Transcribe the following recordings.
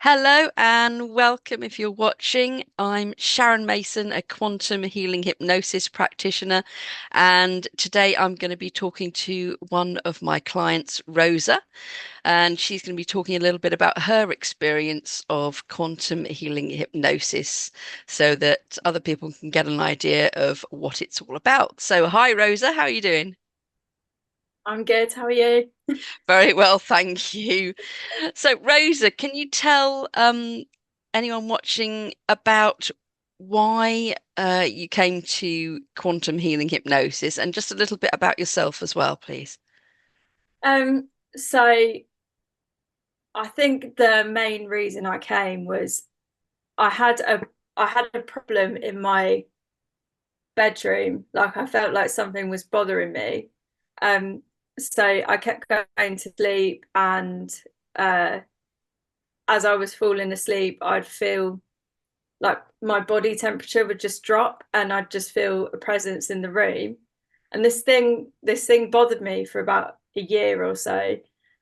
Hello and welcome if you're watching. I'm Sharon Mason, a quantum healing hypnosis practitioner, and today I'm going to be talking to one of my clients, Rosa, and she's going to be talking a little bit about her experience of quantum healing hypnosis so that other people can get an idea of what it's all about. So, hi, Rosa, how are you doing? I'm good. How are you? Very well, thank you. So, Rosa, can you tell anyone watching about why you came to quantum healing hypnosis and just a little bit about yourself as well, please? So I think the main reason I came was I had a I had a problem in my bedroom. Like I felt like something was bothering me. Um, so I kept going to sleep, and uh, as I was falling asleep, I'd feel like my body temperature would just drop, and I'd just feel a presence in the room. And this thing bothered me for about a year or so.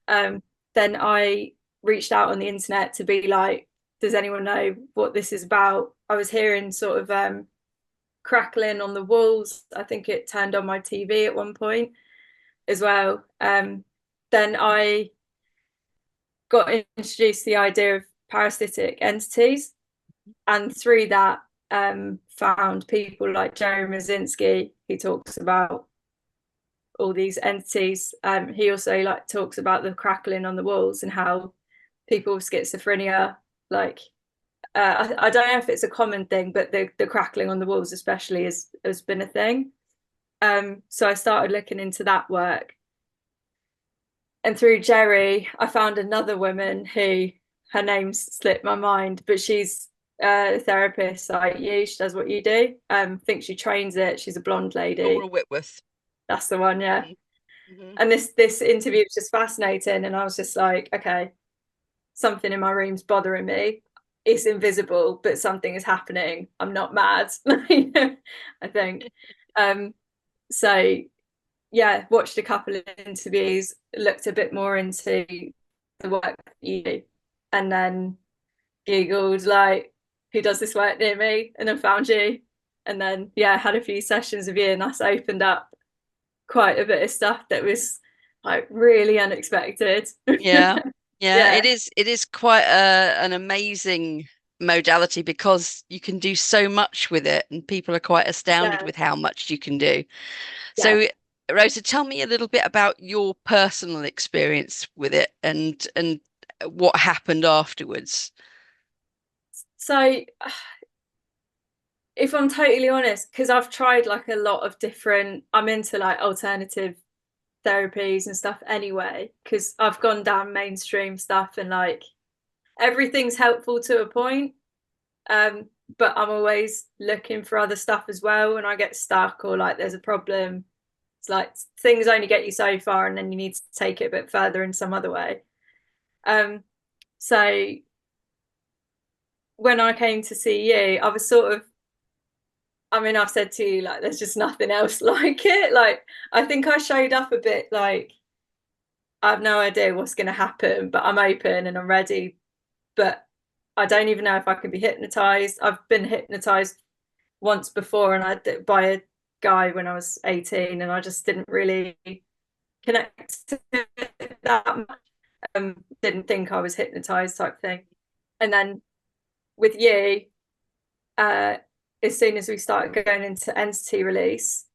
Um, then I reached out on the internet to be like, does anyone know what this is about? I was hearing sort of crackling on the walls. I think it turned on my TV at one point as well. Then I got introduced to the idea of parasitic entities, and through that, found people like Sharon Mason, who talks about all these entities. He also like talks about the crackling on the walls and how people with schizophrenia, like I don't know if it's a common thing, but the crackling on the walls especially has been a thing. So I started looking into that work, and through Jerry, I found another woman who her name's slipped my mind, but she's a therapist like you. She does what you do. I think she trains it. She's a blonde Laura lady. Whitworth. That's the one, yeah. Hmm. And this interview was just fascinating, and I was just like, okay, something in my room's bothering me. It's invisible, but something is happening. I'm not mad. I think. Um, so yeah, watched a couple of interviews, looked a bit more into the work that you do, and then Googled like who does this work near me, and then found you. And then yeah, had a few sessions with you, and that's opened up quite a bit of stuff that was like really unexpected. Yeah, yeah, Yeah, it is quite an amazing modality because you can do so much with it, and people are quite astounded yeah, with how much you can do. yeah. So, Rosa, tell me a little bit about your personal experience with it and what happened afterwards. So if I'm totally honest, because I've tried like a lot of different, I'm into like alternative therapies and stuff anyway, because I've gone down mainstream stuff and like everything's helpful to a point. Um, but I'm always looking for other stuff as well when I get stuck or like there's a problem. It's like things only get you so far, and then you need to take it a bit further in some other way. Um, so when I came to see you, I was sort of, I mean, I've said to you, like, there's just nothing else like it. Like, I think I showed up a bit like, I have no idea what's going to happen, but I'm open and I'm ready. But I don't even know if I can be hypnotized. I've been hypnotized once before, and I did by a guy when I was 18, and I just didn't really connect to it that much. Didn't think I was hypnotized type thing. And then with you, uh, as soon as we started going into entity release,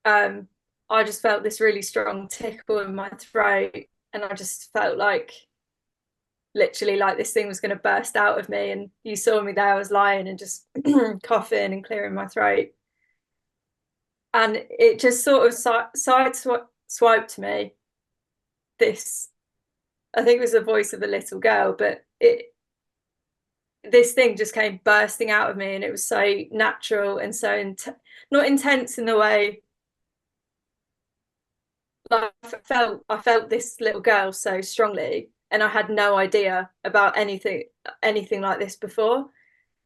um, I just felt this really strong tickle in my throat, and I just felt like literally like this thing was going to burst out of me. And you saw me there, I was lying and just coughing and clearing my throat, and it just sort of side swiped me. This, I think it was the voice of a little girl, but it this thing just came bursting out of me, and it was so natural and so not intense in the way, like I felt this little girl so strongly, and I had no idea about anything like this before.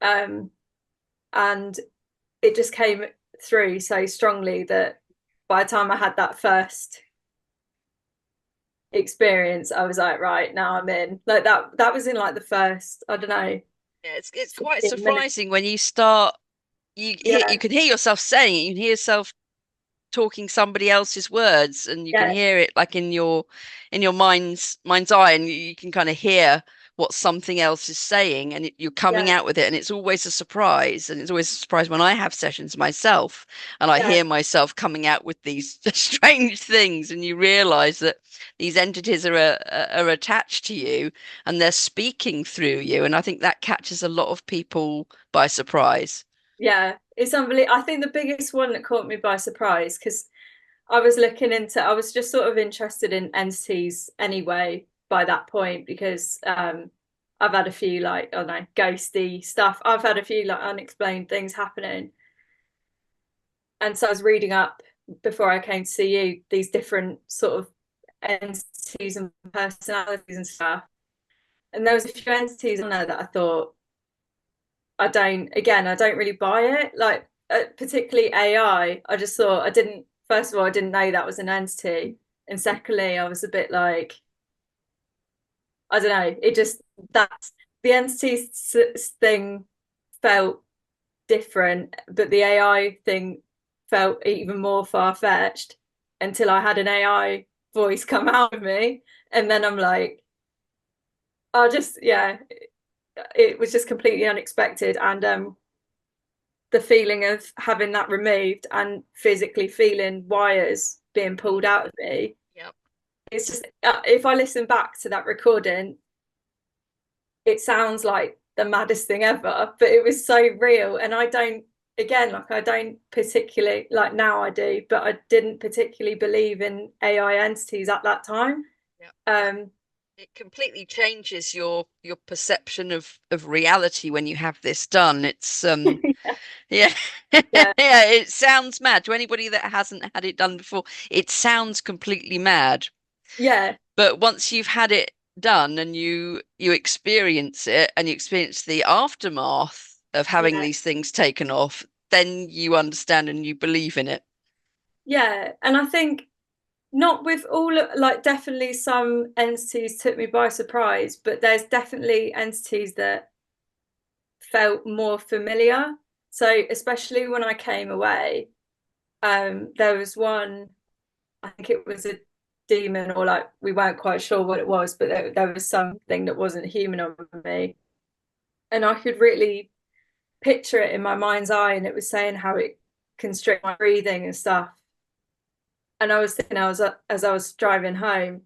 Um, and it just came through so strongly that by the time I had that first experience, I was like, right, now I'm in. Like that was in like the first, I don't know, Yeah, it's quite 15 minutes. surprising when you start. You Yeah, can hear yourself saying it. You can hear yourself talking somebody else's words, and you can yeah, hear it like in your mind's eye, and you can kind of hear what something else is saying, and you're coming yeah, out with it, and it's always a surprise. And it's always a surprise when I have sessions myself and I yeah, hear myself coming out with these strange things, and you realize that these entities are attached to you and they're speaking through you. And I think that catches a lot of people by surprise. yeah. It's unbelievable. I think the biggest one that caught me by surprise, because I was just sort of interested in entities anyway by that point, because I've had a few like, I don't know, ghosty stuff. I've had a few like unexplained things happening. And so I was reading up before I came to see you, these different sort of entities and personalities and stuff. And there was a few entities on there that I thought, I don't really buy it. Like, particularly AI, I just thought, first of all, I didn't know that was an entity. And secondly, I was a bit like, I don't know, that's the entity thing felt different, but the AI thing felt even more far-fetched until I had an AI voice come out of me. And then I'm like, yeah, it was just completely unexpected. And the feeling of having that removed and physically feeling wires being pulled out of me, Yeah. it's just, if I listen back to that recording, it sounds like the maddest thing ever, but it was so real. And I don't particularly, like, now I do, but I didn't particularly believe in AI entities at that time. Yeah. Um, It completely changes your perception of reality when you have this done. It's yeah. yeah, Yeah, it sounds mad to anybody that hasn't had it done before. It sounds completely mad. yeah, But once you've had it done and you experience it and you experience the aftermath of having yeah, these things taken off, then you understand and you believe in it. yeah. And I think not with like, definitely some entities took me by surprise, but there's definitely entities that felt more familiar. So especially when I came away, there was one, I think it was a demon, or like, we weren't quite sure what it was, but there was something that wasn't human on me. And I could really picture it in my mind's eye, and it was saying how it constrict my breathing and stuff. And I was thinking, as I was driving home,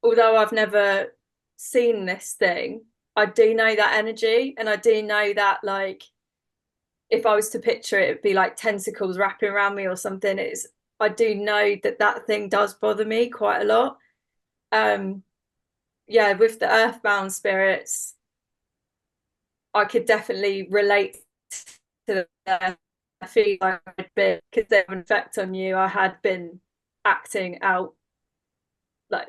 although I've never seen this thing, I do know that energy, and I do know that, like, if I was to picture it, it'd be like tentacles wrapping around me or something. I do know that that thing does bother me quite a lot. Um, yeah, with the earthbound spirits, I could definitely relate to the feel like I'd been, because they have an effect on you. I had been acting out, like,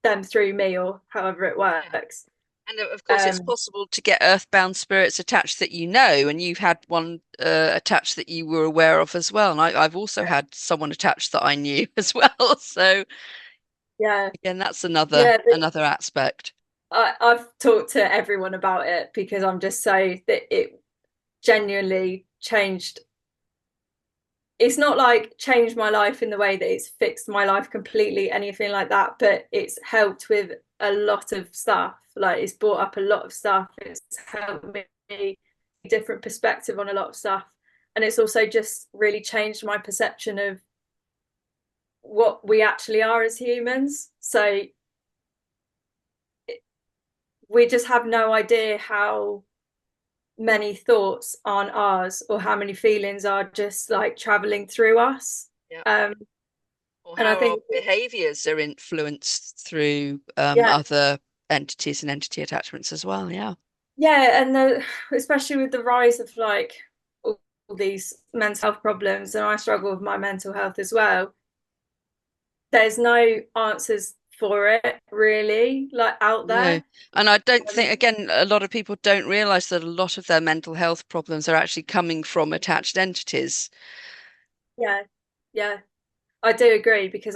them through me, or however it Yeah. works. And of course, it's Um, possible to get earthbound spirits attached that you know, and you've had one attached that you were aware of as well. And I've also had someone attached that I knew as well. So yeah, again, that's yeah. another aspect. I've talked to everyone about it, because I'm just so that it genuinely changed. It's not like changed my life in the way that it's fixed my life completely, anything like that, but it's helped with a lot of stuff. Like, it's brought up a lot of stuff. It's helped me a different perspective on a lot of stuff. And it's also just really changed my perception of what we actually are as humans. So we just have no idea how many thoughts aren't ours, or how many feelings are just like traveling through us. Yeah. Um, Or and I how our think, behaviors are influenced through yeah, other entities and entity attachments as well. Yeah. yeah, and especially with the rise of, like, all these mental health problems, and I struggle with my mental health as well. There's no answers for it really, like, out No. there. And I don't Um, think, again, a lot of people don't realize that a lot of their mental health problems are actually coming from attached entities. yeah, yeah, I do agree, because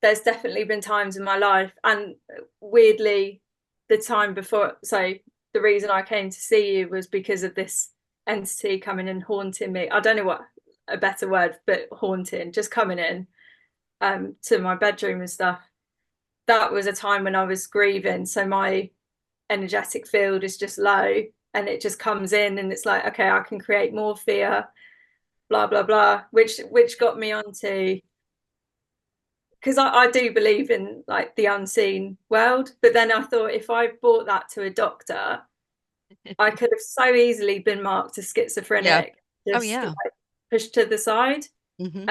there's definitely been times in my life, and weirdly, the time before, so the reason I came to see you was because of this entity coming and haunting me. I don't know what a better word, but haunting, just coming in to my bedroom and stuff. That was a time when I was grieving, so my energetic field is just low, and it just comes in and it's like, okay, I can create more fear, blah blah blah, which got me onto, because I do believe in like the unseen world, but then I thought if I brought that to a doctor, I could have so easily been marked as Yeah. schizophrenic, Oh, just yeah. like pushed to the side. Hmm.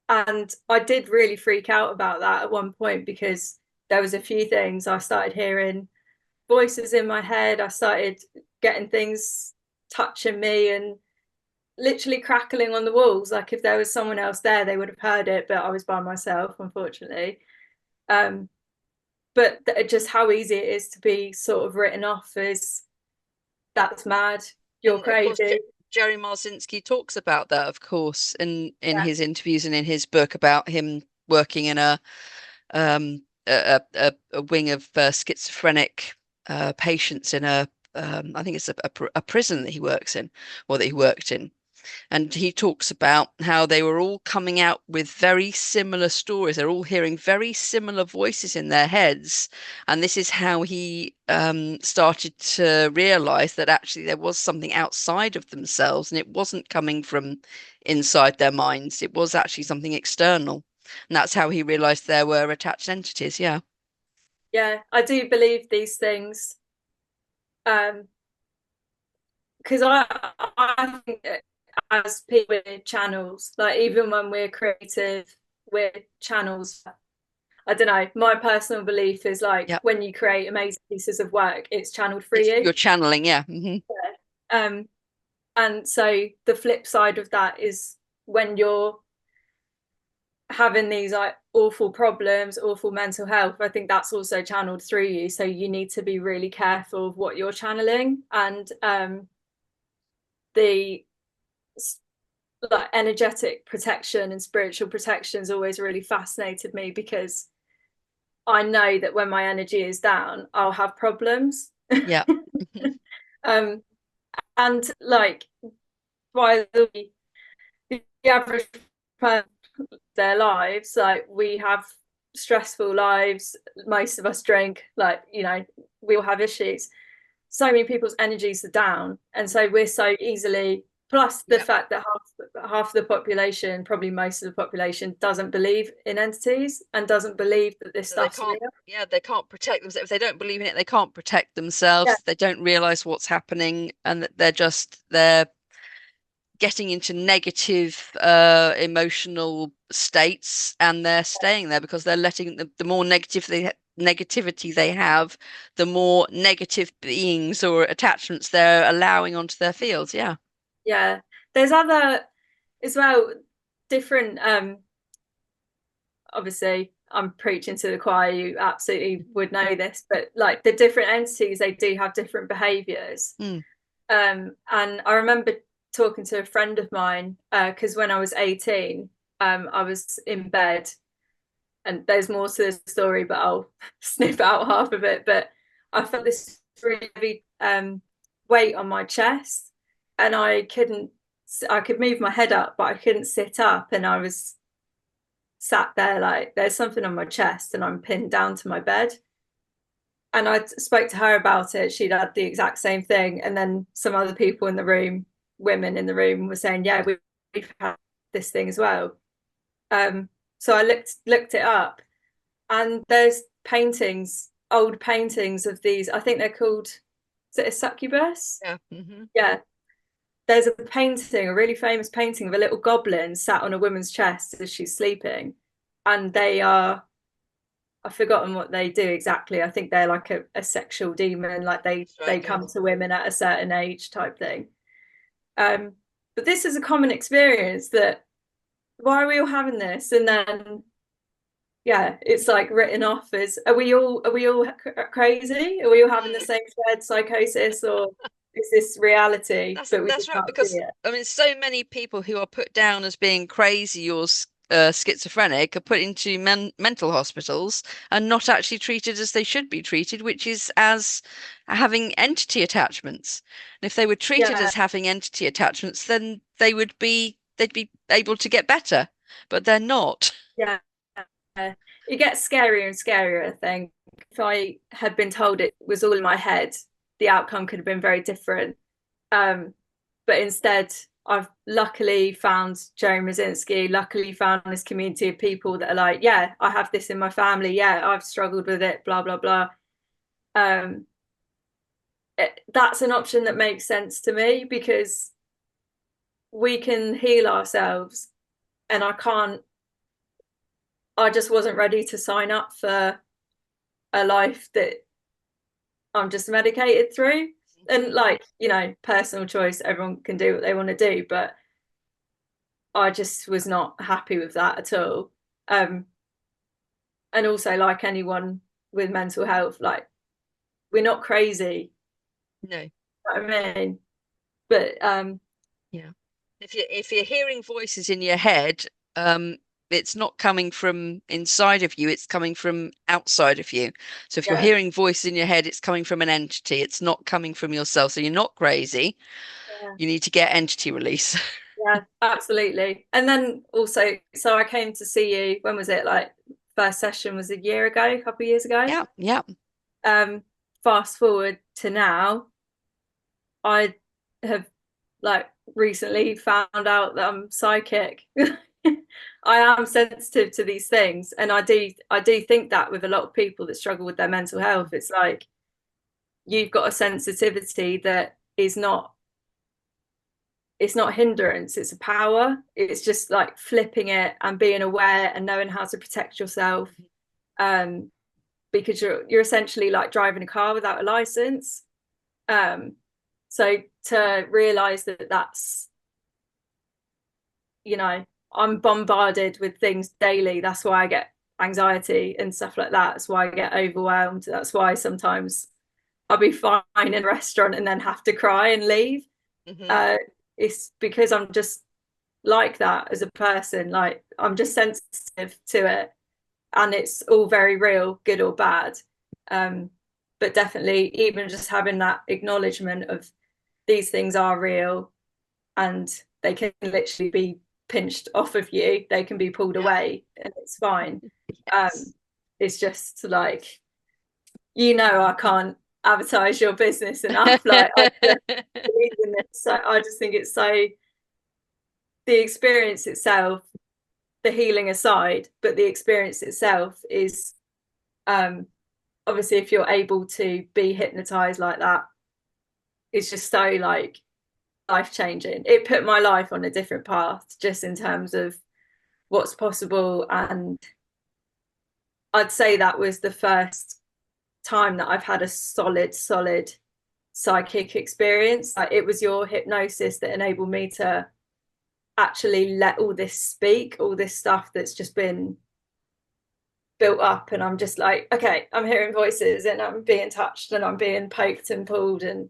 And I did really freak out about that at one point, because there was a few things. I started hearing voices in my head. I started getting things touching me and literally crackling on the walls. Like if there was someone else there, they would have heard it, but I was by myself, unfortunately. Um, but just how easy it is to be sort of written off as, that's mad, you're And of course, crazy. Jerry Marzinsky talks about that, of course, in Yeah, his interviews and in his book about him working in a wing of schizophrenic patients in I think it's a prison that he works in, or that he worked in. And he talks about how they were all coming out with very similar stories. They're all hearing very similar voices in their heads. And this is how he started to realize that actually there was something outside of themselves, and it wasn't coming from inside their minds. It was actually something external. And that's how he realized there were attached entities. Yeah. yeah, I do believe these things. Um, because I think that as people with channels, like even when we're creative, we're channels. I don't know. My personal belief is like Yeah. when you create amazing pieces of work, it's channeled through you. You're channeling. Yeah. Hmm. Um, and so the flip side of that is when you're having these like awful problems, awful mental health, I think that's also channeled through you. So you need to be really careful of what you're channeling. And the like energetic protection and spiritual protection has always really fascinated me, because I know that when my energy is down, I'll have problems. Yeah. um, and like by the average person, their lives, like we have stressful lives. Most of us drink, like we all have issues. So many people's energies are down, and so we're so easily, plus the Yeah. fact that half the population, probably most of the population, doesn't believe in entities and doesn't believe that this So they stuff's real. can't, yeah, they can't protect themselves. If they don't believe in it, they can't protect Yeah, themselves. They don't realize what's happening, and that they're getting into negative emotional states, and they're staying there because they're letting the more negativity they have, the more negative beings or attachments they're allowing onto their fields. Yeah. yeah. There's other as well, different obviously I'm preaching to the choir, you absolutely would know this, but like the different entities, they do have different behaviors. Mm. And I remember talking to a friend of mine, because when I was 18, I was in bed, and there's more to the story, but I'll snip out half of it. But I felt this really heavy weight on my chest, and I could move my head up, but I couldn't sit up, and I was sat there like there's something on my chest, and I'm pinned down to my bed. And I spoke to her about it. She'd had the exact same thing. And then some other people in the room, women in the room, were saying, "Yeah, we've had this thing as well." So I looked it up, and there's paintings, old paintings of these. I think they're called, is it a succubus? Yeah. Hmm. Yeah. There's a painting, a really famous painting of a little goblin sat on a woman's chest as she's sleeping, and they are, I've forgotten what they do exactly. I think they're like a sexual demon, like That's right. they Yeah. come to women at a certain age type thing. Um, but this is a common experience, that why are we all having this? And then yeah, it's like written off as, are we all crazy? Are we all having the Mm. same shared psychosis, or is this reality? That's But we that's just right, can't see because it. I mean, so many people who are put down as being crazy or schizophrenic are put into mental hospitals and not actually treated as they should be treated, which is as having entity attachments. And if they were treated Yeah, as having entity attachments, then they'd be able to get better, but they're not. yeah. It gets scarier and scarier, I think. If I had been told it was all in my head, the outcome could have been very different. But instead, I've luckily found Sharon Mason, luckily found this community of people that are like, yeah, I have this in my family. Yeah, I've struggled with it, blah, blah, blah. Um, that's an option that makes sense to me because we can heal ourselves. And I just wasn't ready to sign up for a life that I'm just medicated through. And like, personal choice, everyone can do what they want to do, but I just was not happy with that at all. And also, like anyone with mental health, like we're not crazy. No. You know what I mean? But Yeah. If you're hearing voices in your head, it's not coming from inside of you, it's coming from outside of you. So if you're yeah, hearing voices in your head, it's coming from an entity, it's not coming from yourself. So you're not crazy. yeah, You need to get entity release. yeah, absolutely. And then also, so I came to see you, when was it? Like first session was a year ago, a couple of years ago. Yeah, yeah. Um, Fast forward to now, I have like recently found out that I'm psychic. I am sensitive to these things, and I do think that with a lot of people that struggle with their mental health, it's like you've got a sensitivity that is not, it's not hindrance, it's a power. It's just like flipping it and being aware and knowing how to protect yourself. Um, because you're essentially like driving a car without a license. Um, so to realize that that's, I'm bombarded with things daily. That's why I get anxiety and stuff like that. That's why I get overwhelmed. That's why sometimes I'll be fine in a restaurant and then have to cry and leave. Hmm. Uh, it's because I'm just like that as a person. Like I'm just sensitive to it, and it's all very real, good or bad. Um, but definitely, even just having that acknowledgement of these things are real, and they can literally be pinched off of you. They can be pulled Yeah. away, and it's fine. Yes. It's just like, I can't advertise your business enough. Like I just believe in this. So I just think it's so, the experience itself, the healing aside, but the experience itself is, um obviously if you're able to be hypnotized like that, it's just so like life changing. It put my life on a different path just in terms of what's possible. And I'd say that was the first time that I've had a solid psychic experience. Like it was your hypnosis that enabled me to actually let all this speak, all this stuff that's just been built up. And I'm just like, okay, I'm hearing voices and I'm being touched and I'm being poked and pulled. And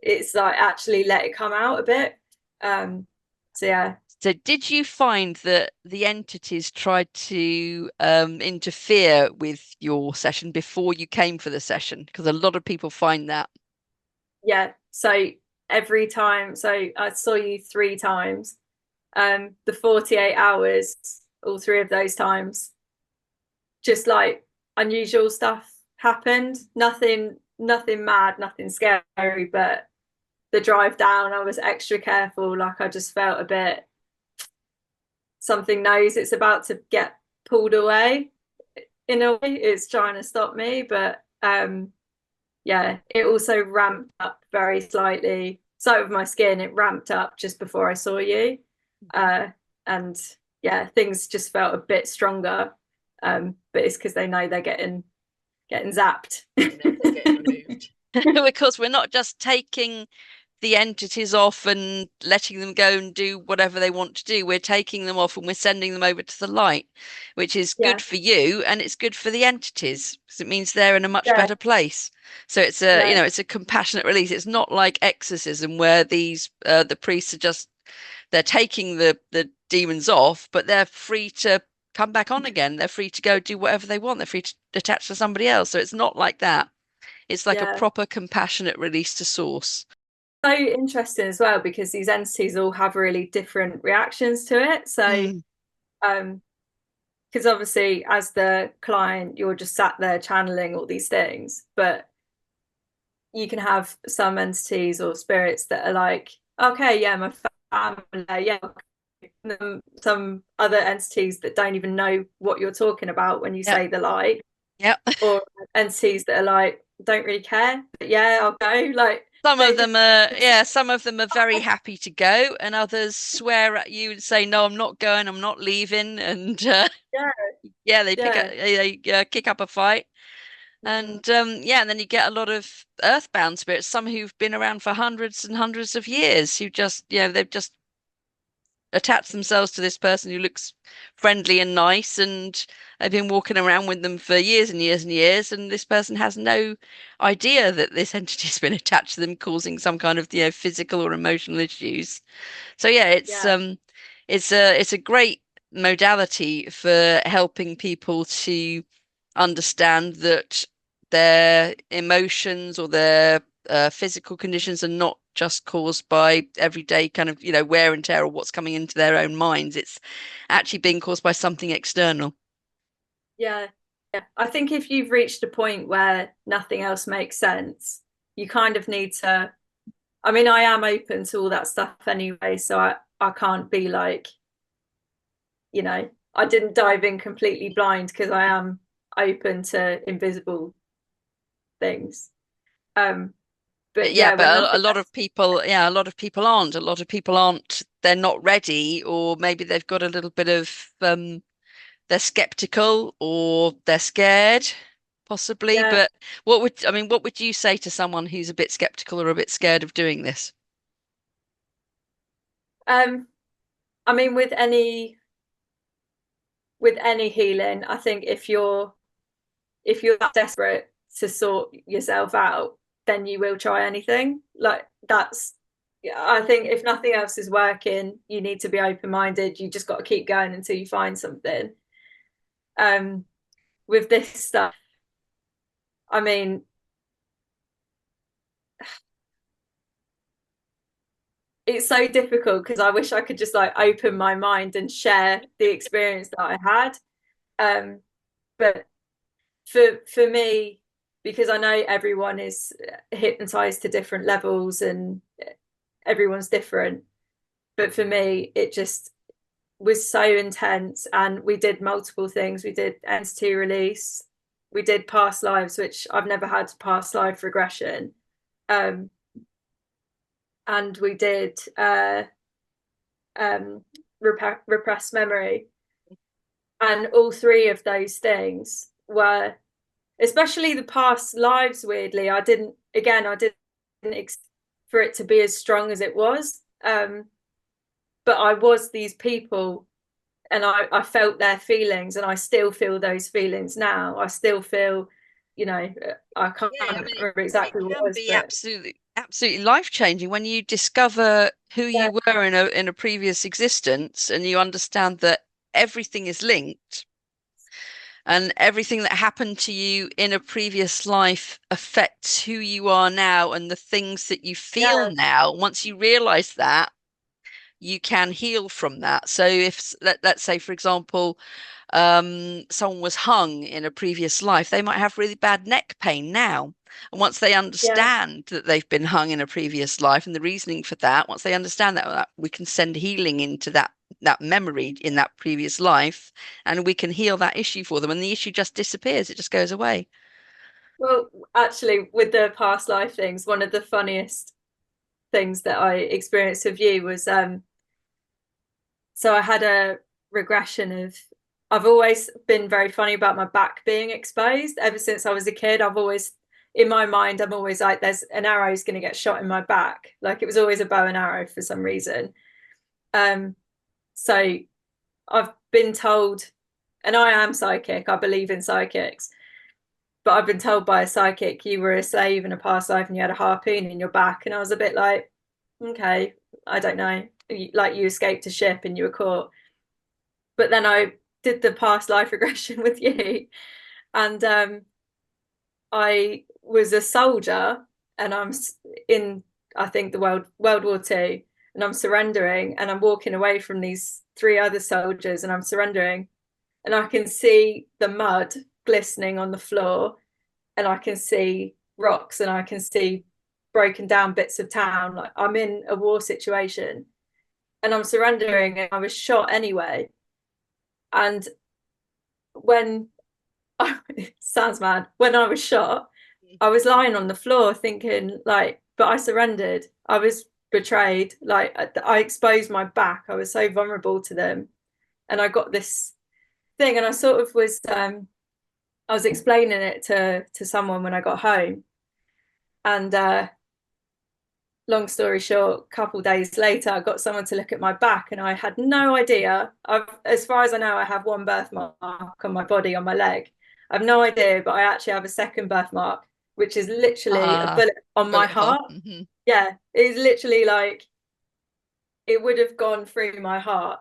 it's like actually let it come out a bit. So yeah. So did you find that the entities tried to interfere with your session before you came for the session? Because a lot of people find that. Yeah. So every time, so I saw you 3 times. The 48 hours, all 3 of those times, just like unusual stuff happened. Nothing mad, nothing scary, but the drive down, I was extra careful. Like I just felt a bit, something knows it's about to get pulled away. In a way, it's trying to stop me, but yeah, it also ramped up very slightly. So with my skin, it ramped up just before I saw you. Uh, and yeah, things just felt a bit stronger. But it's because they know they're getting zapped. They know they're getting removed. Because we're not just taking the entities off and letting them go and do whatever they want to do. We're taking them off and we're sending them over to the light, which is Yeah, good for you and it's good for the entities because it means they're in a much yeah, better place. So it's a, yeah, it's a compassionate release. It's not like exorcism where the priests are just they're taking the demons off, but they're free to come back on again. They're free to go do whatever they want. They're free to attach to somebody else. So it's not like that. It's like a Yeah. proper compassionate release to source. So interesting as well because these entities all have really different reactions to it. So, Mm. um, because obviously as the client, you're just sat there channeling all these things, but you can have some entities or spirits that are like, okay, yeah, my family, yeah. Some other entities that don't even know what you're talking about when you Yep. say the light, Yep. or entities that are like, don't really care, but yeah, I'll go. Like Some they of just, them are, yeah, some of them are very happy to go, and others swear at you and say, "No, I'm not going. I'm not leaving." And yeah, yeah, they pick up, yeah. they kick up a fight. Mm. And yeah, and then you get a lot of earthbound spirits, some who've been around for hundreds and hundreds of years, who just, they've just attached themselves to this person who looks friendly and nice, and they've been walking around with them for years and years and years, and this person has no idea that this entity's been attached to them, causing some kind of, physical or emotional issues. So yeah, Yeah, it's a great modality for helping people to understand that their emotions or their physical conditions are not just caused by everyday kind of, wear and tear or what's coming into their own minds. It's actually being caused by something external. yeah, yeah. I think if you've reached a point where nothing else makes sense, you kind of need to. I mean, I am open to all that stuff anyway, so I can't be like, I didn't dive in completely blind because I am open to invisible things. Um, but Yeah, yeah, but when a nothing lot of people, yeah, a lot of people aren't. A lot of people aren't. They're not ready, or maybe they've got a little bit of they're skeptical or they're scared, possibly. yeah, But what would you say to someone who's a bit skeptical or a bit scared of doing this? um, I mean, with any healing, I think if you're desperate to sort yourself out, then you will try anything. Like that's, I think if nothing else is working, you need to be open-minded. You just got to keep going until you find something. Um, with this stuff, I mean, it's so difficult because I wish I could just like open my mind and share the experience that I had. Um, but for me, because I know everyone is hypnotized to different levels and everyone's different. But for me, it just was so intense. And we did multiple things. We did entity release, we did past lives, which I've never had past life regression. Um, and we did repressed memory. And all three of those things were, especially the past lives, weirdly, I didn't for it to be as strong as it was. But I was these people and I felt their feelings and I still feel those feelings now. I still feel, I can't Yeah, I mean, remember it exactly what it can was, be but absolutely life-changing when you discover who yeah, you were in a previous existence, and you understand that everything is linked, and everything that happened to you in a previous life affects who you are now and the things that you feel yeah, now. Once you realize that, you can heal from that. So if let's say, for example, someone was hung in a previous life, they might have really bad neck pain now. And once they yeah. understand that they've been hung in a previous life and the reasoning for that, once they understand that, we can send healing into that memory in that previous life, and we can heal that issue for them, and the issue just disappears. It just goes away. Well, actually, with the past life things, one of the funniest things that I experienced with you was so I had a regression of I've always been very funny about my back being exposed ever since I was a kid. I've always in my mind I'm always like there's an arrow's going to get shot in my back. Like it was always a bow and arrow for some reason. Um so I've been told, and I am psychic, I believe in psychics, but I've been told by a psychic you were a slave in a past life and you had a harpoon in your back, and I was a bit like, okay, I don't know, like you escaped a ship and you were caught. but then I did the past life regression with you, and I was a soldier, and I'm in, I think, the World War Two, and I'm surrendering, and I'm walking away from these three other soldiers, and I'm surrendering, and I can see the mud glistening on the floor, and I can see rocks, and I can see broken down bits of town. Like I'm in a war situation, and I'm surrendering, and I was shot anyway. And when it sounds mad, when I was shot, I was lying on the floor thinking, like, but I surrendered. I was betrayed. Like, I exposed my back. I was so vulnerable to them. And I got this thing, and I sort of was, I was explaining it to someone when I got home. And long story short, a couple of days later, I got someone to look at my back, and I had no idea. As far as I know, I have one birthmark on my body, on my leg. I have no idea, but I actually have a second birthmark, which is literally a Ah, bullet on my bullet hole. heart. Yeah, it's literally like it would have gone through my heart.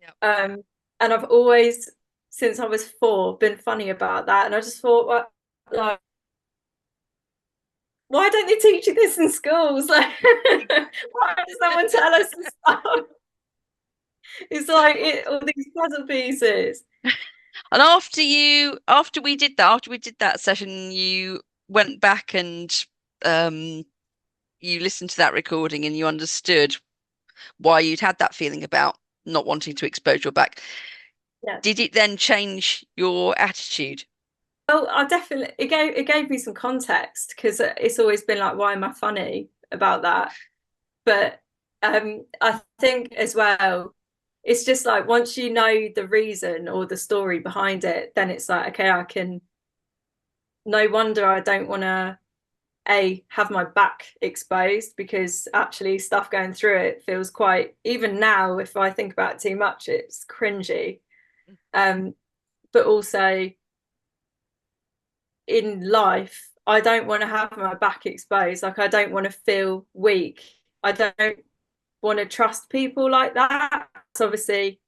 Yep. And I've always, since I was 4, been funny about that. And I just thought, well, like, why don't they teach you this in schools? Like, why does someone tell us this stuff? It's like all these puzzle pieces. And after we did that session, you went back and um, you listened to that recording and you understood why you'd had that feeling about not wanting to expose your back. Yeah. Did it then change your attitude? Well, I definitely, it gave me some context, because it's always been like, why am I funny about that? But I think as well, it's just like once you know the reason or the story behind it, then it's like, okay, I can, no wonder I don't want to have my back exposed, because actually stuff going through it feels quite, even now if I think about it too much, it's cringy. But also in life, I don't want to have my back exposed. Like I don't want to feel weak. I don't want to trust people like that. So obviously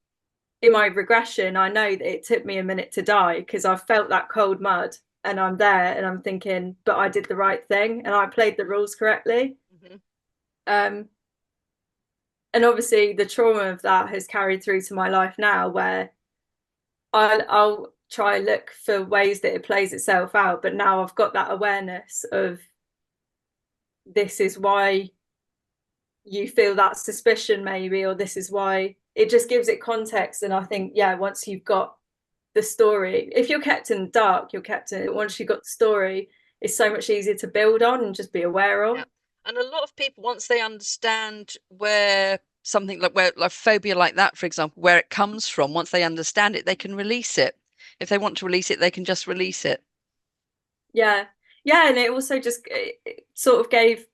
in my regression, I know that it took me a minute to die, because I felt that cold mud, and I'm there and I'm thinking, but I did the right thing and I played the rules correctly. Mhm. Um, and obviously the trauma of that has carried through to my life now, where I'll try look for ways that it plays itself out. But now I've got that awareness of, this is why you feel that suspicion maybe, or this is why, it just gives it context. And I think, yeah, once you've got the story, if you're kept in the dark, you're kept in, once you've got the story, it's so much easier to build on and just be aware of. Yeah. And a lot of people, once they understand where something like where like phobia like that, for example, where it comes from, once they understand it, they can release it. If they want to release it, they can just release it. Yeah, yeah. And it also just, it sort of gave,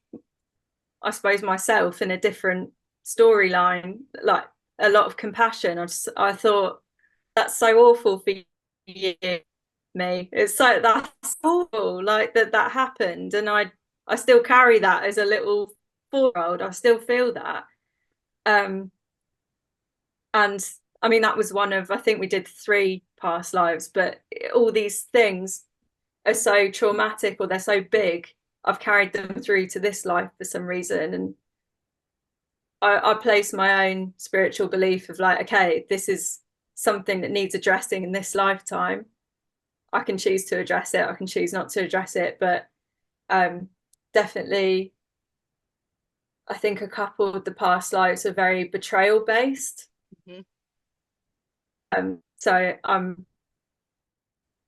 I suppose, myself in a different storyline, like a lot of compassion. I thought, that's so awful for you, me. It's so, that's awful, like that happened, and I still carry that as a little 4-year-old. I still feel that. Um, and I mean, that was one of, I think we did 3 past lives, but all these things are so traumatic, or they're so big. I've carried them through to this life for some reason, and I place my own spiritual belief of like, okay, this is something that needs addressing in this lifetime. I can choose to address it. I can choose not to address it. But definitely, I think a couple of the past lives are very betrayal based. Mhm. So I'm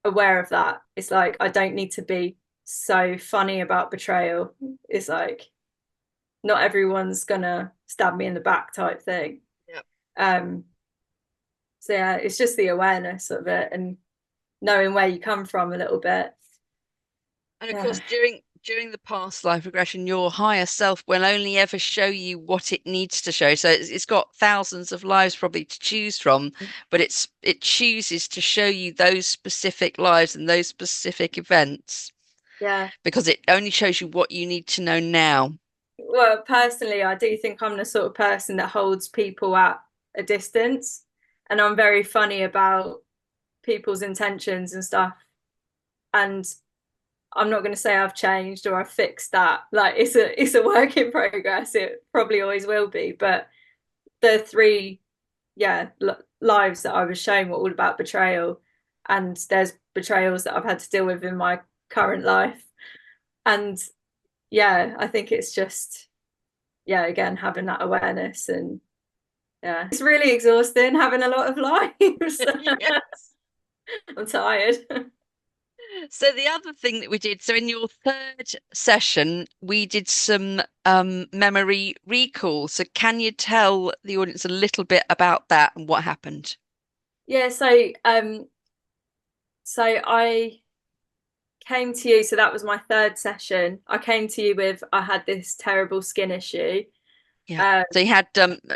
aware of that. It's like, I don't need to be so funny about betrayal. It's like, not everyone's gonna stab me in the back type thing. Yep. Um, so yeah, it's just the awareness of it and knowing where you come from a little bit. And of Yeah, course, during the past life regression, your higher self will only ever show you what it needs to show. So it's got thousands of lives probably to choose from, but it chooses to show you those specific lives and those specific events yeah. because it only shows you what you need to know now. Well, personally, I do think I'm the sort of person that holds people at a distance. and I'm very funny about people's intentions and stuff. And I'm not going to say I've changed or I've fixed that. Like it's a work in progress. It probably always will be. But the three, yeah, lives that I was shown were all about betrayal, and there's betrayals that I've had to deal with in my current life. And yeah, I think it's just, yeah, again, having that awareness. And yeah, it's really exhausting having a lot of lives. Yes. I'm tired. So the other thing that we did, so in your third session, we did some memory recall. So can you tell the audience a little bit about that and what happened? Yeah, so I came to you, so that was my third session. I came to you with I had this terrible skin issue. Yeah. Um, So you had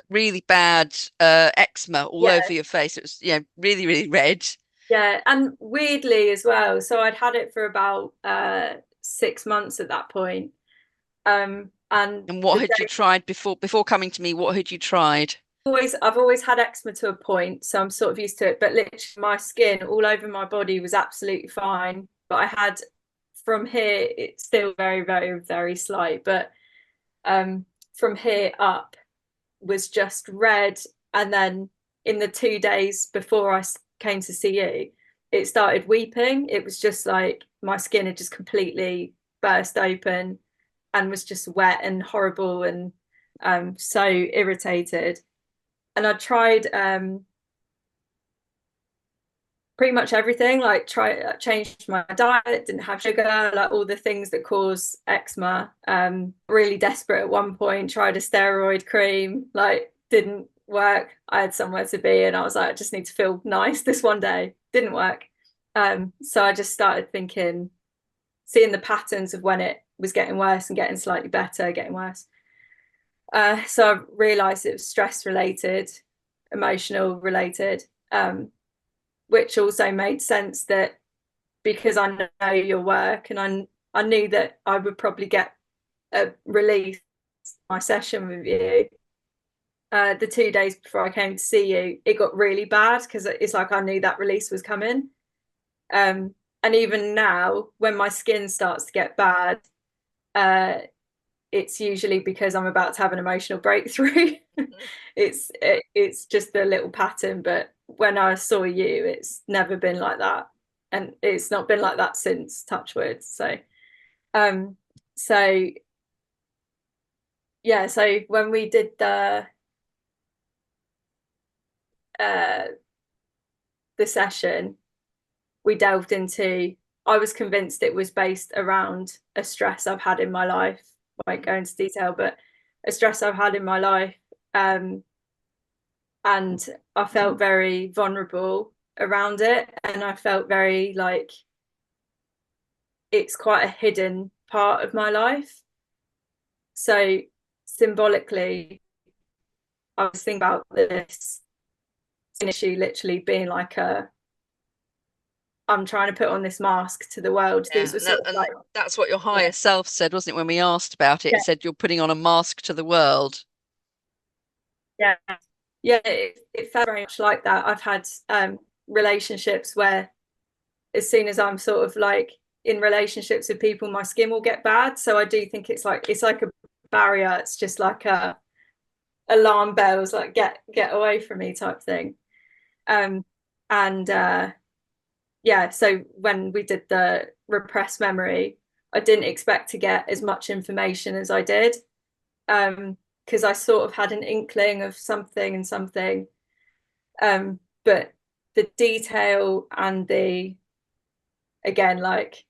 really bad eczema all yeah, over your face. It was, really, really red. yeah, and weirdly as well. So I'd had it for about 6 months at that point. And And what the had you day tried before coming to me? What had you tried? I've always had eczema to a point, so I'm sort of used to it. But literally, my skin all over my body was absolutely fine. But I had from here, it's still very, very, very slight. But um, from here up was just red. And then in the 2 days before I came to see you, it started weeping. It was just like my skin had just completely burst open and was just wet and horrible and so irritated. And I tried pretty much everything, like changed my diet, didn't have sugar, like all the things that cause eczema. Really desperate at one point, tried a steroid cream, like didn't work. I had somewhere to be and I was like, I just need to feel nice this one day. Didn't work. So I just started thinking, seeing the patterns of when it was getting worse and getting slightly better, getting worse. So I realized it was stress related, emotional related. Which also made sense that because I know your work and I knew that I would probably get a release my session with you. The 2 days before I came to see you, it got really bad because it's like I knew that release was coming. And even now, when my skin starts to get bad, uh, it's usually because I'm about to have an emotional breakthrough. It's just a little pattern, but when I saw you, it's never been like that, and it's not been like that since. Touch wood. Um, so yeah, so when we did uh the session, we delved into. I was convinced it was based around a stress I've had in my life. I won't go into detail, but a stress I've had in my life. Um, and I felt very vulnerable around it, and I felt very like it's quite a hidden part of my life. So symbolically, I was thinking about this issue literally being like a I'm trying to put on this mask to the world. Yeah, These were sort of and like, that's what your yeah, higher self said, wasn't it? When we asked about it, yeah, it said you're putting on a mask to the world. yeah, yeah. It felt very much like that. I've had relationships where as soon as I'm sort of like in relationships with people, my skin will get bad. So I do think it's like a barrier. It's just like a alarm bells, like get away from me type thing. Um, and yeah, so when we did the repressed memory, I didn't expect to get as much information as I did. Because I sort of had an inkling of something and something. But the detail and the again, like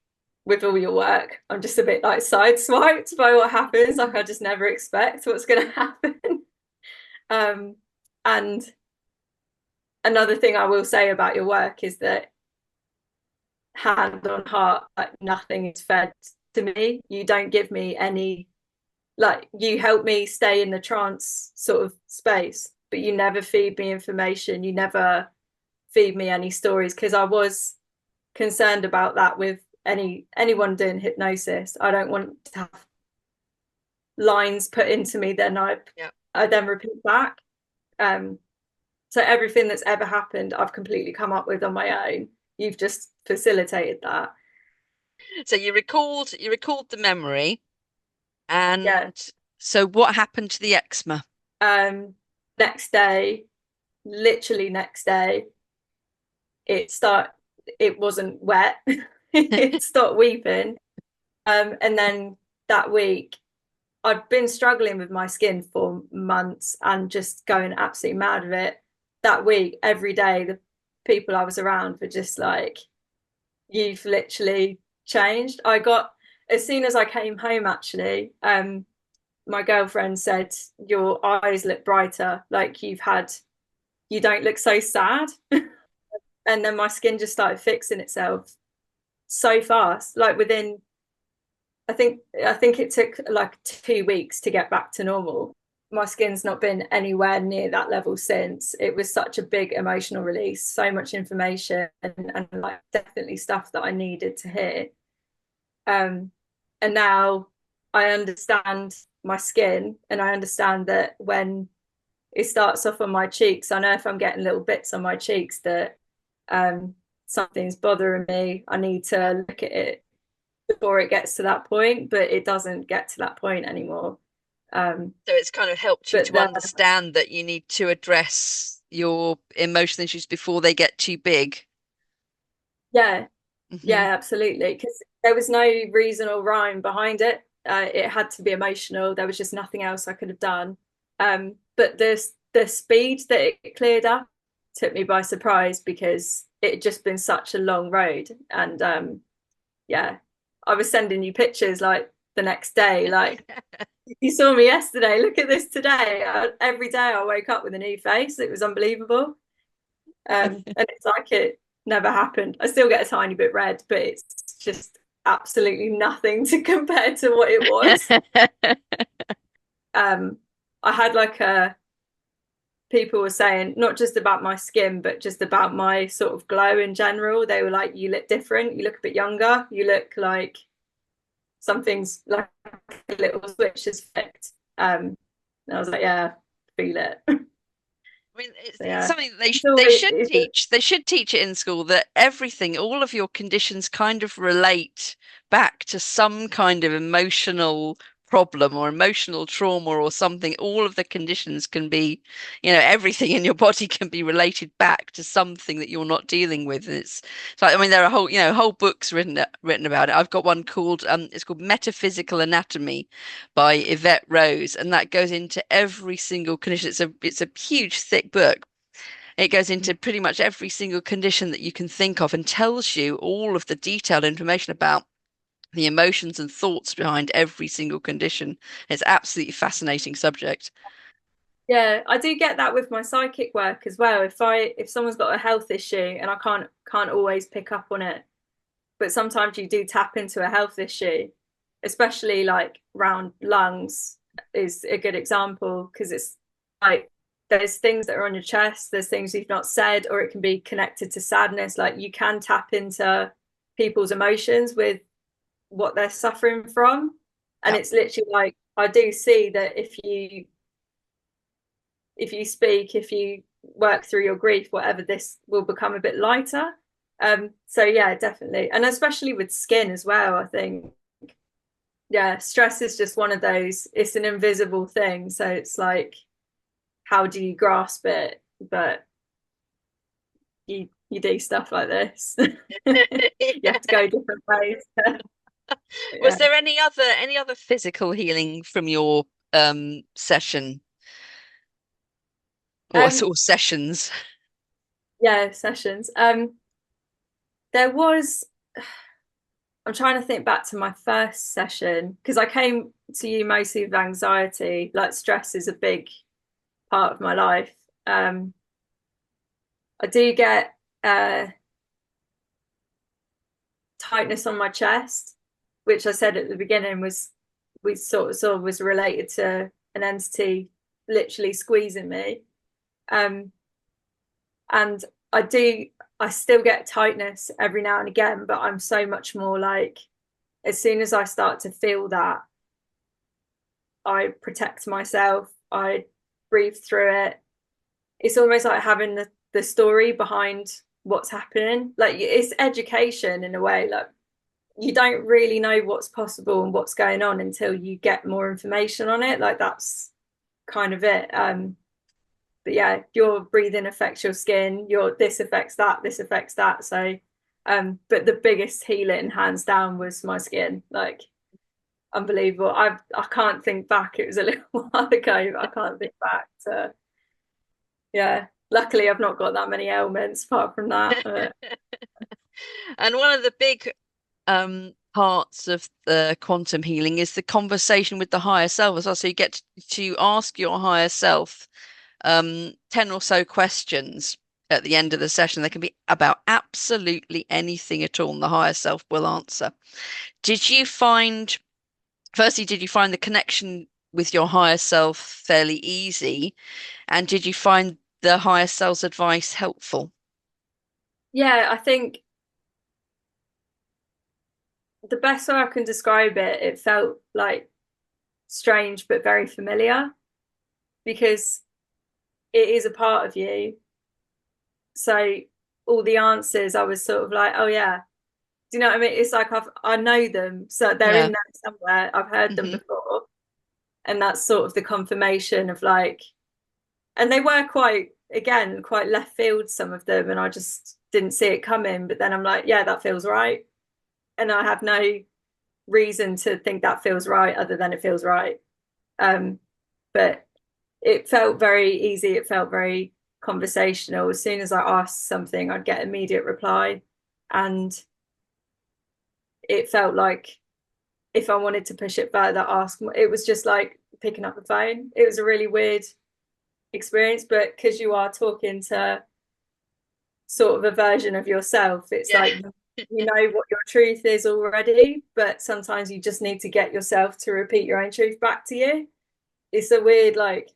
with all your work, I'm just a bit like sideswiped by what happens. Like I just never expect what's going to happen. And another thing I will say about your work is that hand on heart, like nothing is fed to me. You don't give me any, like you help me stay in the trance sort of space, but you never feed me information. You never feed me any stories because I was concerned about that with anyone doing hypnosis. I don't want to have lines put into me then I Yeah. then repeat back. Um So everything that's ever happened, I've completely come up with on my own. You've just facilitated that. So you recalled the memory, Yeah. and so what happened to the eczema? Um, Next day, literally next day, it start it wasn't wet. It stopped weeping. And then that week, I'd been struggling with my skin for months and just going absolutely mad with it. That week, every day, the people I was around were just like, "You've literally changed." I got, as soon as I came home, actually, my girlfriend said, "Your eyes look brighter. Like you don't look so sad." And then my skin just started fixing itself so fast. Like within, I think it took like 2 weeks to get back to normal. My skin's not been anywhere near that level since. It was such a big emotional release, so much information, and like definitely stuff that I needed to hear. Um, and now I understand my skin, and I understand that when it starts off on my cheeks, I know if I'm getting little bits on my cheeks that something's bothering me. I need to look at it before it gets to that point, but it doesn't get to that point anymore. So it's kind of helped you But to understand that you need to address your emotional issues before they get too big. yeah, Hmm. yeah, absolutely. Because there was no reason or rhyme behind it. It had to be emotional. There was just nothing else I could have done. But the speed that it cleared up took me by surprise because it had just been such a long road. And yeah, I was sending you pictures like the next day, like you saw me yesterday. Look at this today. Every day I woke up with a new face. It was unbelievable. And it's like it never happened. I still get a tiny bit red, but it's just absolutely nothing to compare to what it was. Um, I had like a people were saying not just about my skin, but just about my sort of glow in general. They were like, "You look different. You look a bit younger. You look like something's like a little switch has flipped." And I was like, "Yeah, feel it." I mean, it's, So it's yeah, something they it's they always should it's teach. They should teach it in school that everything, all of your conditions kind of relate back to some kind of emotional problem or emotional trauma or something. All of the conditions can be, everything in your body can be related back to something that you're not dealing with. And it's like, I mean, there are whole books written about it. I've got one called it's called Metaphysical Anatomy by Yvette Rose, and that goes into every single condition. It's a huge, thick book. It goes into pretty much every single condition that you can think of and tells you all of the detailed information about the emotions and thoughts behind every single condition. It's absolutely fascinating subject. Yeah, I do get that with my psychic work as well. If someone's got a health issue and I can't always pick up on it, but sometimes you do tap into a health issue, especially like around lungs is a good example because it's like there's things that are on your chest, there's things you've not said, or it can be connected to sadness. Like you can tap into people's emotions with what they're suffering from. And Yep. it's literally like I do see that if you speak, if you work through your grief, whatever, this will become a bit lighter. So yeah, definitely. And especially with skin as well, I think, yeah, stress is just one of those, it's an invisible thing. So it's like, how do you grasp it? But you do stuff like this. You have to go different ways. Was Yeah. there any other physical healing from your session or Um, sort of sessions? yeah, sessions. There was I'm trying to think back to my first session because I came to you mostly with anxiety. Like stress is a big part of my life. Um, I do get tightness on my chest, which I said at the beginning was we sort of was related to an entity literally squeezing me. Um, and I still get tightness every now and again, but I'm so much more like as soon as I start to feel that, I protect myself. I breathe through it. it's almost like having the story behind what's happening. Like it's education in a way. Like you don't really know what's possible and what's going on until you get more information on it. Like that's kind of it. But yeah, your breathing affects your skin, your this affects that, this affects that. So but the biggest healing hands down was my skin. Like unbelievable. I can't think back. It was a little while ago, but I can't think back to yeah. Luckily I've not got that many ailments apart from that. And one of the big parts of the quantum healing is the conversation with the higher self as well. So you get to ask your higher self 10 or so questions at the end of the session. They can be about absolutely anything at all, and the higher self will answer. Did you find, firstly, did you find the connection with your higher self fairly easy? And did you find the higher self's advice helpful? Yeah, I think the best way I can describe it, it felt like strange but very familiar because it is a part of you. So all the answers, I was sort of like, oh yeah. Do you know what I mean? It's like I know them, so they're Yeah. in there somewhere. I've heard them Hmm. before, and that's sort of the confirmation of like, and they were quite again quite left field some of them, and I just didn't see it coming. But then I'm like, yeah, that feels right, and I have no reason to think that feels right other than it feels right. Um, but it felt very easy. It felt very conversational. As soon as I asked something, I'd get immediate reply, and it felt like if I wanted to push it further, ask. It was just like picking up the phone. It was a really weird experience, but because you are talking to sort of a version of yourself, it's Yeah. like you know what your truth is already, but sometimes you just need to get yourself to repeat your own truth back to you. It's a weird like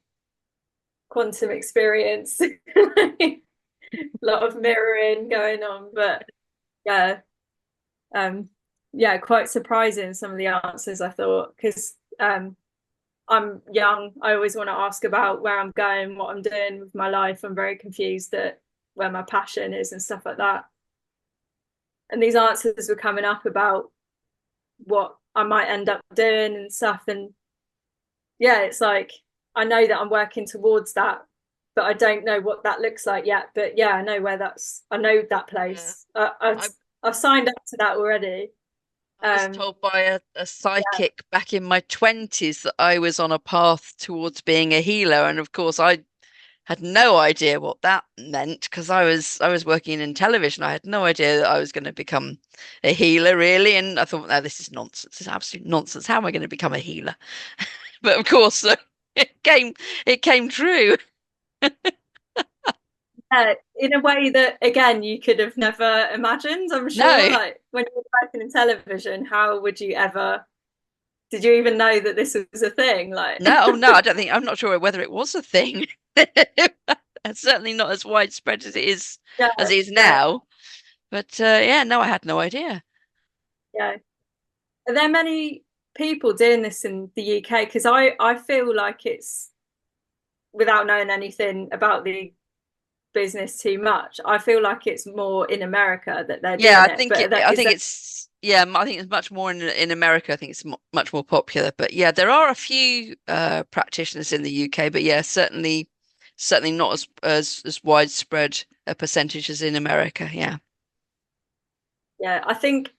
quantum experience. A lot of mirroring going on, but yeah, um, yeah, quite surprising some of the answers I thought because I'm young. I always want to ask about where I'm going, what I'm doing with my life. I'm very confused at where my passion is and stuff like that. And these answers were coming up about what I might end up doing and stuff. And yeah, it's like I know that I'm working towards that, but I don't know what that looks like yet. But yeah, I know where that's. I know that Yeah. place. I've signed up to that already. I was Um, told by a psychic back in my 20s that I was on a path towards being a healer. And of course, I had no idea what that meant because I was working in television. I had no idea that I was going to become a healer, really. And I thought, no, this is nonsense. This is absolute nonsense. How am I going to become a healer? But of course, it came true. in a way that again you could have never imagined, I'm sure. No, Like when you were working in television, how would you ever did you even know that this was a thing? Like no, oh no, I don't think, I'm not sure whether it was a thing. It's certainly not as widespread yeah, as it is yeah, now. But yeah, no, I had no idea. yeah. Are there many people doing this in the UK? Because I feel like it's without knowing anything about the business too much, I feel like it's more in America that they're Yeah, doing I it. think But it. that I is think that it's. Yeah, I think it's much more in America. I think it's much more popular. But yeah, there are a few practitioners in the UK. But yeah, certainly not as widespread a percentage as in America. Yeah. yeah, I think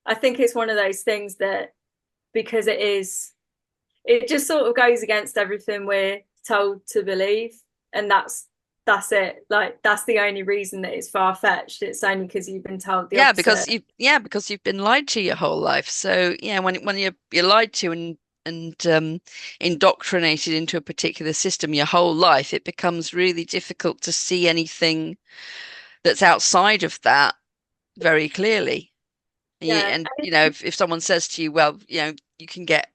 it's one of those things that because it just sort of goes against everything we're told to believe, and that's it. Like that's the only reason that it's far fetched. It's only because you've been told the opposite. Because you've been lied to your whole life. So yeah, when you're lied to and indoctrinated into a particular system your whole life, it becomes really difficult to see anything that's outside of that very clearly. Yeah, And if someone says to you, well, you can get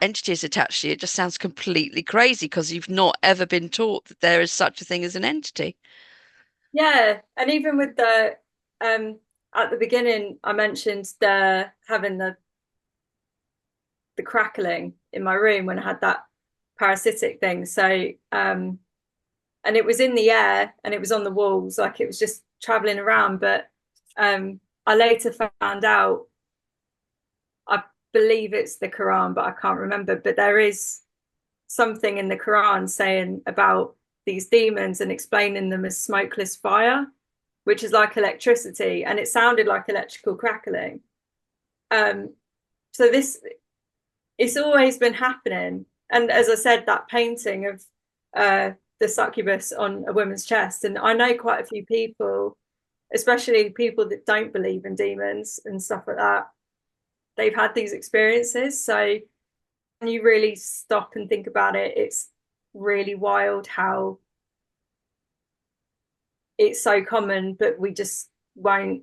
entities attached to you, it just sounds completely crazy because you've not ever been taught that there is such a thing as an entity. yeah, and even with the um at the beginning, I mentioned the having the crackling in my room when I had that parasitic thing. So and it was in the air and it was on the walls, like it was just traveling around. But I later found out, I believe it's the Quran, but I can't remember. But there is something in the Quran saying about these demons and explaining them as smokeless fire, which is like electricity, and it sounded like electrical crackling. So this, it's always been happening. And as I said, that painting of the succubus on a woman's chest, and I know quite a few people, especially people that don't believe in demons and stuff like that, they've had these experiences. So when you really stop and think about it, it's really wild how it's so common, but we just won't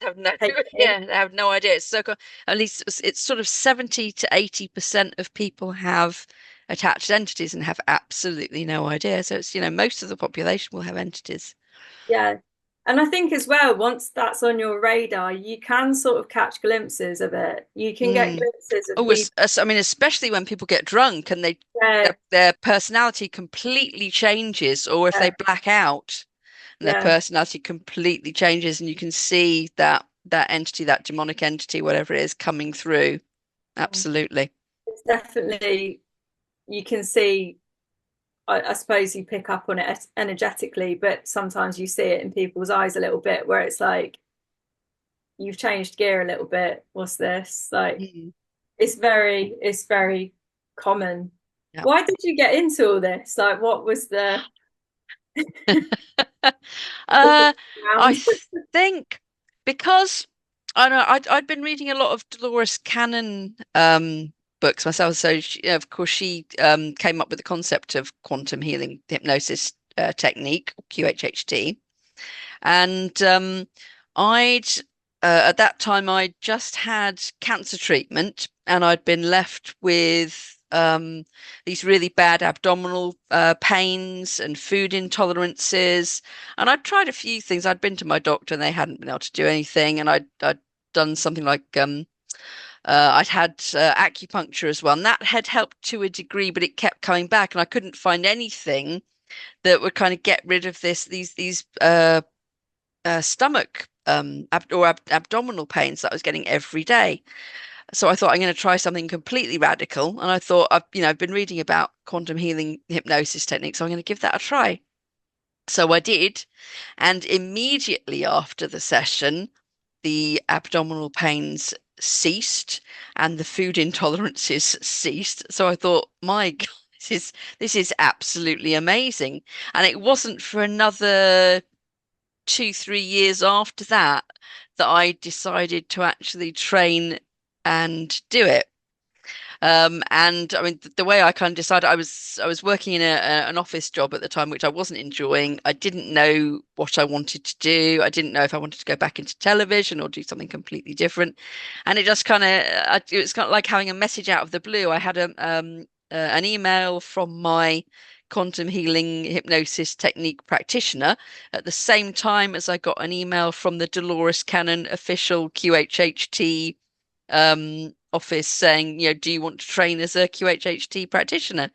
Have no, take yeah, it. they have no idea. It's so at least it's sort of 70 to 80% of people have attached entities and have absolutely no idea. So it's, most of the population will have entities. Yeah. And I think as well, once that's on your radar, you can sort of catch glimpses of it. You can get Mm. glimpses of Oh, people. I mean, especially when people get drunk and Yeah, their personality completely changes, or if they yeah, black out and their yeah. personality completely changes, and you can see that entity, that demonic entity, whatever it is, coming through. Absolutely. It's definitely, you can see, I suppose you pick up on it energetically, but sometimes you see it in people's eyes a little bit where it's like, you've changed gear a little bit. What's this? Like, Mm. it's very common. Yeah. Why did you get into all this? Like, what was the Uh, I ground? think because I know I'd been reading a lot of Dolores Cannon books myself, so of course she came up with the concept of quantum healing hypnosis technique, QHHT, and I'd at that time I just had cancer treatment, and I'd been left with these really bad abdominal pains and food intolerances. And I'd tried a few things. I'd been to my doctor, and they hadn't been able to do anything. And I'd done something like I'd had acupuncture as well, and that had helped to a degree, but it kept coming back, and I couldn't find anything that would kind of get rid of these stomach abdominal pains that I was getting every day. So I thought I'm going to try something completely radical, and I thought I've been reading about quantum healing hypnosis techniques, so I'm going to give that a try. So I did, and immediately after the session, the abdominal pains ceased and the food intolerances ceased. So I thought, my God, this is absolutely amazing. And it wasn't for another 2, 3 years after that I decided to actually train and do it. And I mean, the way I kind of decided, I was working in an office job at the time, which I wasn't enjoying. I didn't know what I wanted to do. I didn't know if I wanted to go back into television or do something completely different. And it just kind of, it was kind of like having a message out of the blue. I had an email from my quantum healing hypnosis technique practitioner at the same time as I got an email from the Dolores Cannon official QHHT office saying, do you want to train as a QHHT practitioner?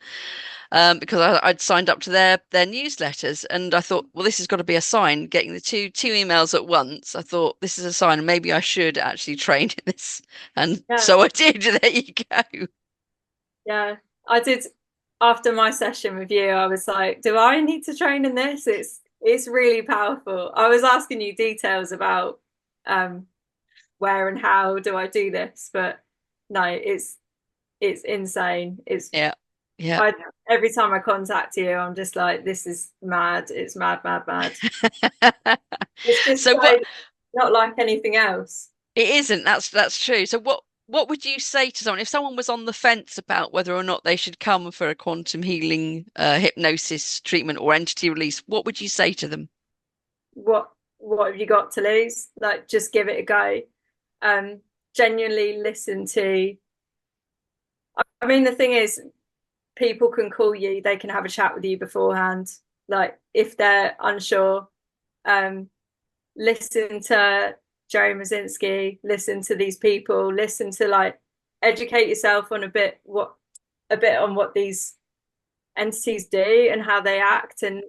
Because I'd signed up to their newsletters, and I thought, well, this has got to be a sign. Getting the two emails at once, I thought this is a sign. Maybe I should actually train in this, and Yeah, so I did. There you go. yeah. I did after my session with you, I was like, do I need to train in this? It's really powerful. I was asking you details about um where and how do I do this, but no, it's insane. It's Yeah, yeah. I every time I contact you, I'm just like, this is mad. It's mad, mad, mad. It's just So what like not like anything else. it isn't, that's true. So what would you say to someone if someone was on the fence about whether or not they should come for a quantum healing hypnosis treatment or entity release? What would you say to them? What have you got to lose? Like just give it a go. Um, Genuinely listen to. I mean, the thing is, people can call you, they can have a chat with you beforehand. Like if they're unsure, um, listen to Jerry Marzinsky, listen to these people, listen to like educate yourself on a bit on what these entities do and how they act, and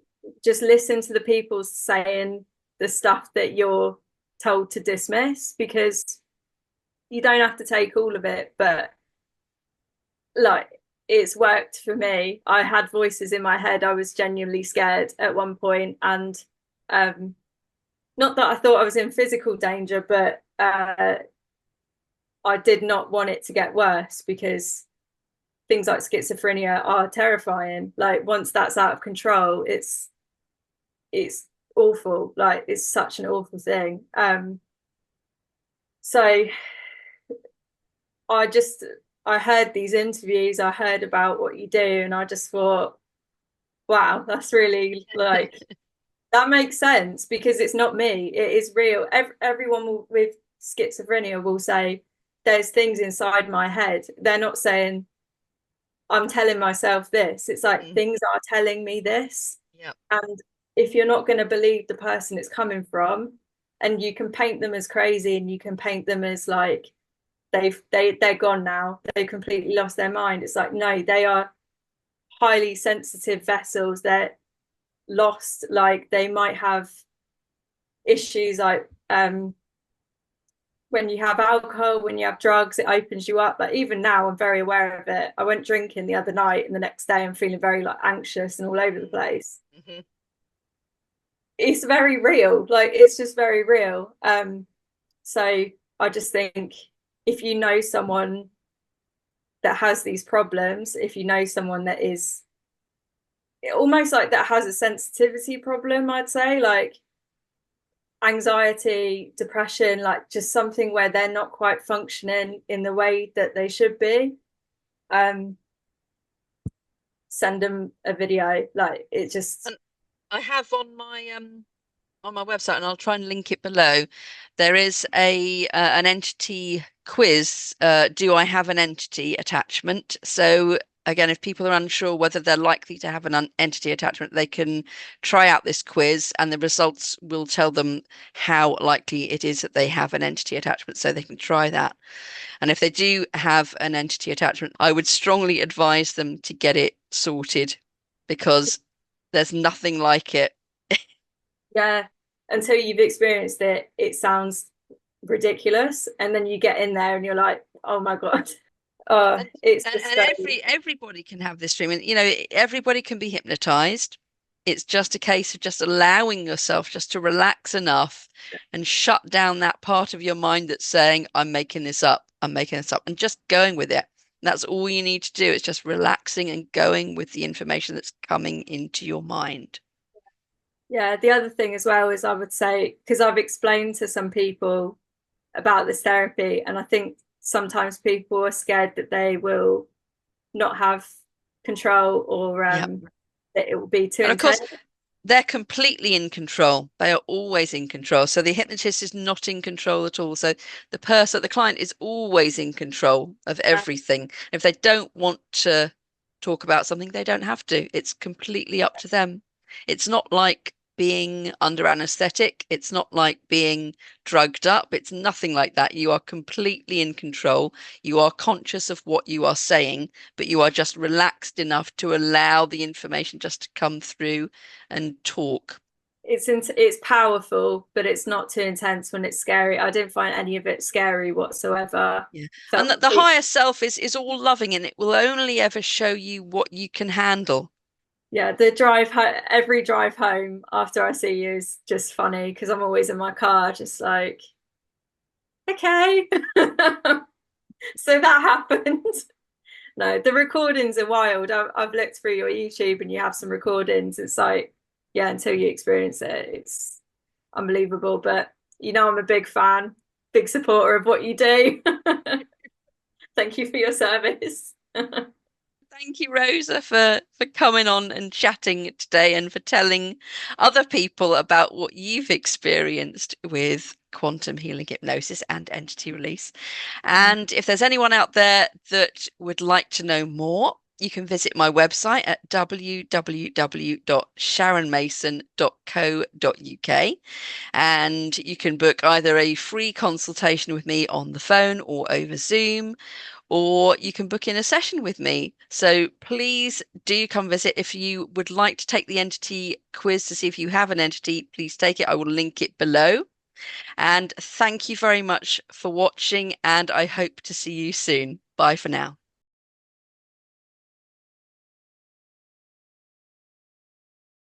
just listen to the people saying the stuff that you're told to dismiss, because you don't have to take all of it, but like it's worked for me. I had voices in my head. I was genuinely scared at one point, and not that I thought I was in physical danger, but I did not want it to get worse, because things like schizophrenia are terrifying. Like once that's out of control, it's awful. Like it's such an awful thing. So I heard these interviews, I heard about what you do, and I just thought, wow, that's really like that makes sense, because it's not me. It is real. Everyone with schizophrenia will say there's things inside my head. They're not saying I'm telling myself this. It's like things are telling me this. Yeah. And if you're not going to believe the person it's coming from, and you can paint them as crazy, and you can paint them as like they're gone now, they've completely lost their mind. It's like, no, they are highly sensitive vessels. They're lost. Like they might have issues like when you have alcohol, when you have drugs, it opens you up. Like even now, I'm very aware of it. I went drinking the other night, and the next day I'm feeling very like anxious and all over the place. Mm-hmm. It's very real. Like it's just very real. So I just think if you know someone that has these problems, if you know someone that is almost like that has a sensitivity problem, I'd say like anxiety, depression, like just something where they're not quite functioning in the way that they should be, send them a video. Like it just And I have on my website, and I'll try and link it below. There is a an entity quiz. Do I have an entity attachment? So again, if people are unsure whether they're likely to have an entity attachment, they can try out this quiz, and the results will tell them how likely it is that they have an entity attachment. So they can try that. And if they do have an entity attachment, I would strongly advise them to get it sorted, because there's nothing like it. yeah, until you've experienced it, it sounds ridiculous, and then you get in there and you're like, oh my god. And, It's and, just and so everybody can have this dream, and everybody can be hypnotized. It's just a case of just allowing yourself just to relax enough and shut down that part of your mind that's saying, I'm making this up, I'm making this up, and just going with it. And that's all you need to do. It's just relaxing and going with the information that's coming into your mind. yeah. The other thing as well is I would say, because I've explained to some people about this therapy, and I think sometimes people are scared that they will not have control, or Yeah. that it will be too And of course, intense. they're completely in control. They are always in control. So the hypnotist is not in control at all. So the client is always in control of everything. If they don't want to talk about something, they don't have to. It's completely up to them. It's not like being under anesthetic. It's not like being drugged up. It's nothing like that. You are completely in control. You are conscious of what you are saying, but you are just relaxed enough to allow the information just to come through and talk. It's powerful, but it's not too intense when it's scary. I didn't find any of it scary whatsoever. Yeah. And Felt that the higher self is all loving, and it will only ever show you what you can handle. yeah, every drive home after I see you is just funny, because I'm always in my car, just like, okay, so that happened. No, the recordings are wild. I've looked through your YouTube, and you have some recordings. It's like, yeah, until you experience it, it's unbelievable. But I'm a big fan, big supporter of what you do. Thank you for your service. Thank you, Rosa, for coming on and chatting today, and for telling other people about what you've experienced with quantum healing hypnosis and entity release. And if there's anyone out there that would like to know more, you can visit my website at www.sharonmason.co.uk, and you can book either a free consultation with me on the phone or over Zoom, or you can book in a session with me. So please do come visit. If you would like to take the entity quiz to see if you have an entity, please take it. I will link it below. And thank you very much for watching, and I hope to see you soon. Bye for now.